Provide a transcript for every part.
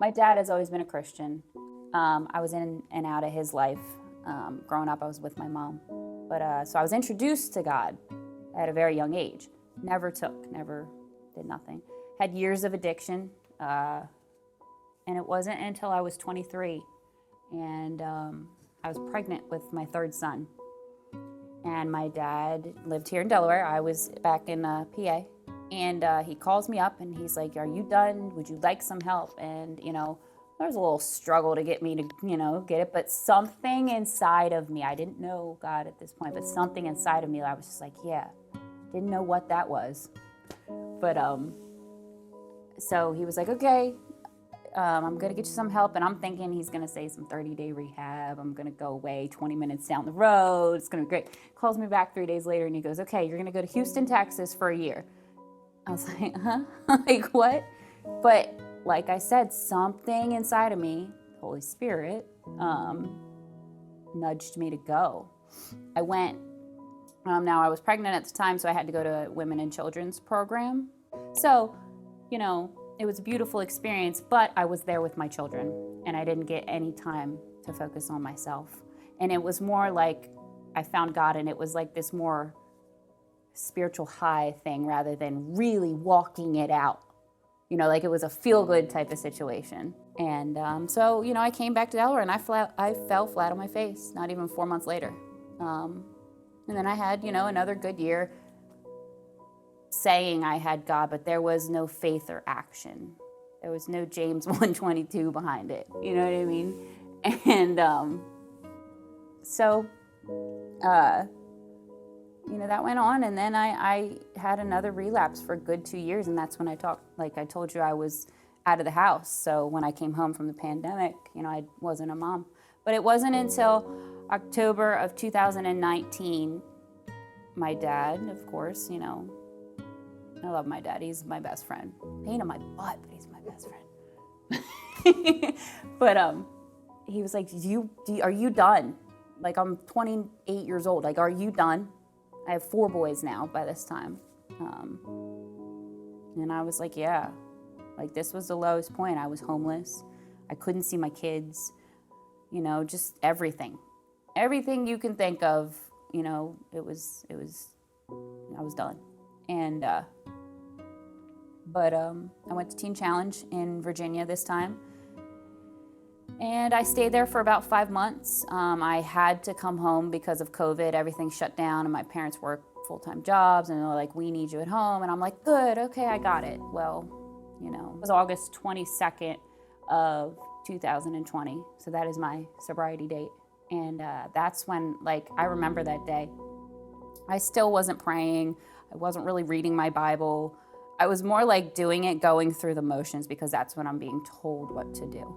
My dad has always been a Christian. I was in and out of his life. Growing up, I was with my mom. But so I was introduced to God at a very young age. Never did nothing. Had years of addiction. And it wasn't until I was 23 and I was pregnant with my third son. And my dad lived here in Delaware. I was back in PA. And he calls me up and he's like, "Are you done? Would you like some help?" And, there was a little struggle to get me to, get it. But something inside of me, I didn't know God at this point, but something inside of me, I was just like, yeah, didn't know what that was. But so he was like, "Okay, I'm going to get you some help." And I'm thinking he's going to say some 30-day rehab. I'm going to go away 20 minutes down the road. It's going to be great. Calls me back 3 days later and he goes, "Okay, you're going to go to Houston, Texas for a year." I was like, huh? Like, what? But like I said, something inside of me, the Holy Spirit, nudged me to go. I went. Now I was pregnant at the time, so I had to go to a women and children's program. So, it was a beautiful experience, but I was there with my children and I didn't get any time to focus on myself. And it was more like I found God, and it was like this more spiritual high thing rather than really walking it out. Like it was a feel-good type of situation. And so, I came back to Delaware and I fell flat on my face, not even 4 months later. And then I had, another good year saying I had God, but there was no faith or action. There was no James 1:22 behind it. You know what I mean? And so, that went on. And then I had another relapse for a good 2 years. And that's when I told you, I was out of the house. So when I came home from the pandemic, I wasn't a mom. But it wasn't until October of 2019, my dad, of course, I love my dad. He's my best friend. Pain in my butt, but he's my best friend. But he was like, "Are you done? Like, I'm 28 years old. Like, are you done?" I have 4 boys now by this time. And I was like, yeah. Like, this was the lowest point. I was homeless. I couldn't see my kids. Just everything. Everything you can think of, it was, I was done. And, but I went to Teen Challenge in Virginia this time. And I stayed there for about 5 months. I had to come home because of COVID. Everything shut down and my parents work full-time jobs and they're like, "We need you at home." And I'm like, "Good, okay, I got it." Well, it was August 22nd of 2020. So that is my sobriety date. And that's when, I remember that day. I still wasn't praying. I wasn't really reading my Bible. I was more like doing it, going through the motions, because that's when I'm being told what to do.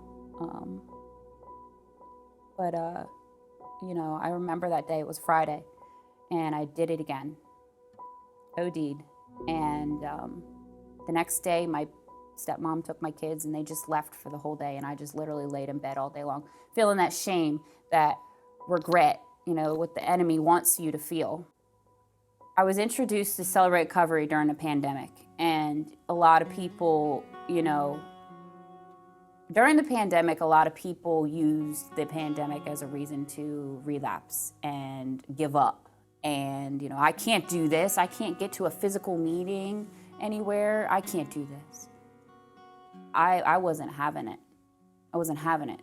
But I remember that day. It was Friday, and I did it again. OD'd. And the next day, my stepmom took my kids, and they just left for the whole day, and I just literally laid in bed all day long, feeling that shame, that regret, what the enemy wants you to feel. I was introduced to Celebrate Recovery during the pandemic, and a lot of people, during the pandemic, a lot of people used the pandemic as a reason to relapse and give up. And, I can't do this. I can't get to a physical meeting anywhere. I can't do this. I wasn't having it. I wasn't having it.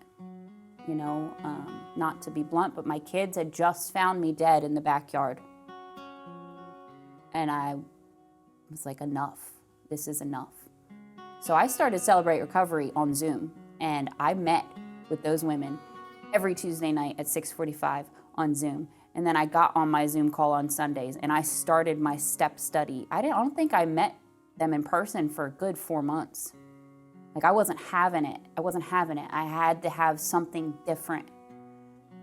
Not to be blunt, but my kids had just found me dead in the backyard. And I was like, enough. This is enough. So I started Celebrate Recovery on Zoom, and I met with those women every Tuesday night at 6:45 on Zoom. And then I got on my Zoom call on Sundays, and I started my step study. I don't think I met them in person for a good 4 months. I wasn't having it. I had to have something different.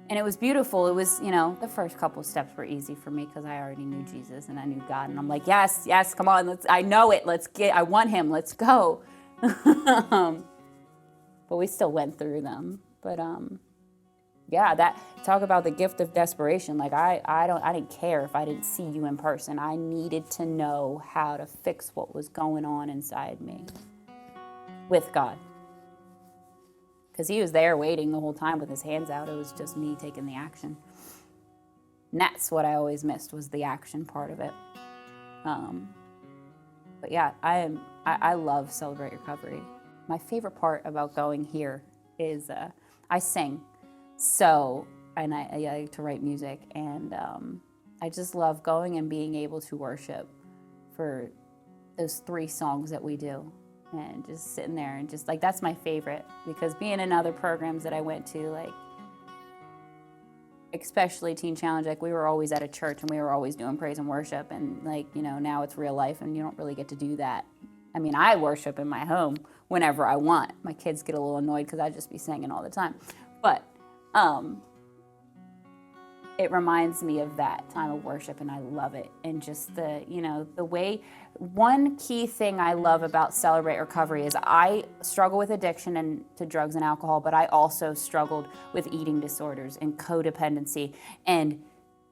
And it was beautiful. It was, the first couple steps were easy for me because I already knew Jesus and I knew God. And I'm like, yes, come on, I know it. I want him. Let's go. But we still went through them. But talk about the gift of desperation. I didn't care if I didn't see you in person. I needed to know how to fix what was going on inside me with God. because he was there waiting the whole time with his hands out. It was just me taking the action. And that's what I always missed, was the action part of it. But yeah, I love Celebrate Recovery. My favorite part about going here is I sing, and I like to write music, and I just love going and being able to worship for those 3 songs that we do, and just sitting there and just like, that's my favorite, because being in other programs that I went to, like especially Teen Challenge, like we were always at a church and we were always doing praise and worship, and like, you know, now it's real life and you don't really get to do that. I mean, I worship in my home whenever I want. My kids get a little annoyed because I just be singing all the time, but it reminds me of that time of worship, and I love it. And just the, you know, the way, one key thing I love about Celebrate Recovery is I struggle with addiction and to drugs and alcohol, but I also struggled with eating disorders and codependency. And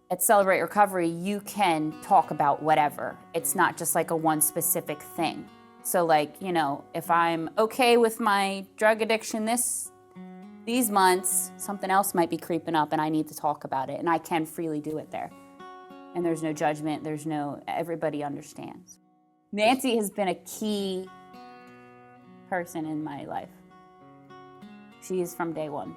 at Celebrate Recovery, you can talk about whatever. It's not just like a one specific thing. So like, you know, if I'm okay with my drug addiction these months, something else might be creeping up and I need to talk about it, and I can freely do it there. And there's no judgment, everybody understands. Nancy has been a key person in my life. She is from day one.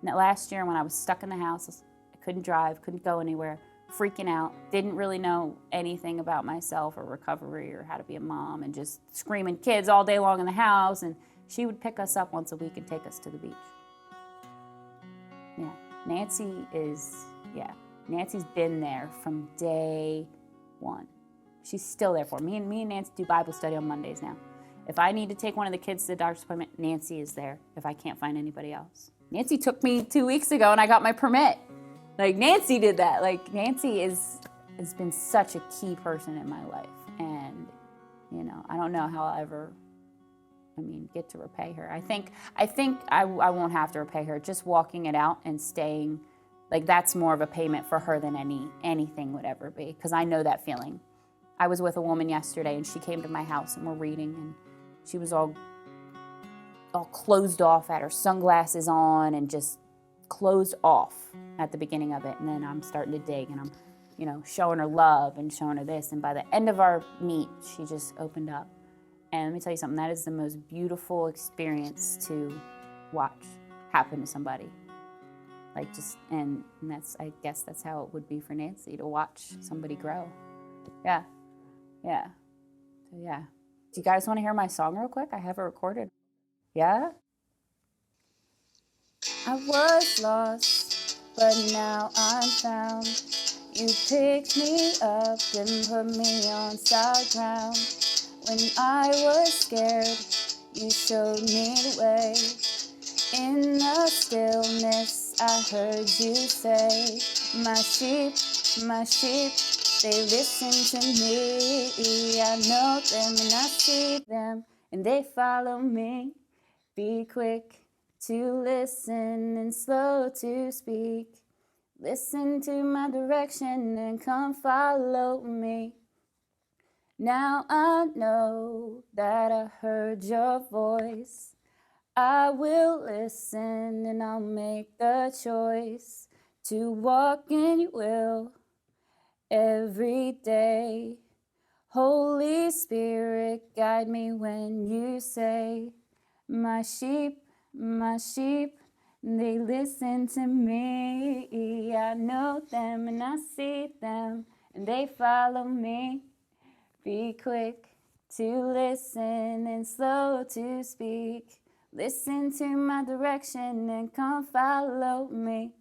Now, last year when I was stuck in the house, I couldn't drive, couldn't go anywhere, freaking out, didn't really know anything about myself or recovery or how to be a mom, and just screaming kids all day long in the house, and she would pick us up once a week and take us to the beach. Yeah, Nancy's been there from day one. She's still there for me. Me and Nancy do Bible study on Mondays now. If I need to take one of the kids to the doctor's appointment, Nancy is there if I can't find anybody else. Nancy took me 2 weeks ago and I got my permit. Like, Nancy did that. Like, Nancy has been such a key person in my life. And, you know, I don't know how I'll ever get to repay her. I think I won't have to repay her. Just walking it out and staying, like, that's more of a payment for her than anything would ever be, because I know that feeling. I was with a woman yesterday and she came to my house and we're reading, and she was all closed off, had her sunglasses on and just closed off at the beginning of it. And then I'm starting to dig and I'm, you know, showing her love and showing her this. And by the end of our meet, she just opened up. And let me tell you something, that is the most beautiful experience to watch happen to somebody. Like, just, and that's, I guess that's how it would be for Nancy, to watch somebody grow. Yeah. So yeah. Do you guys want to hear my song real quick? I have it recorded. Yeah? I was lost, but now I'm found. You picked me up and put me on solid ground. When I was scared, you showed me the way. In the stillness, I heard you say, my sheep, they listen to me. I know them and I see them, and they follow me. Be quick to listen and slow to speak. Listen to my direction and come follow me. Now I know that I heard your voice. I will listen and I'll make the choice to walk in your will every day. Holy Spirit, guide me when you say, my sheep, they listen to me. I know them and I see them, and they follow me. Be quick to listen and slow to speak. Listen to my direction and come follow me.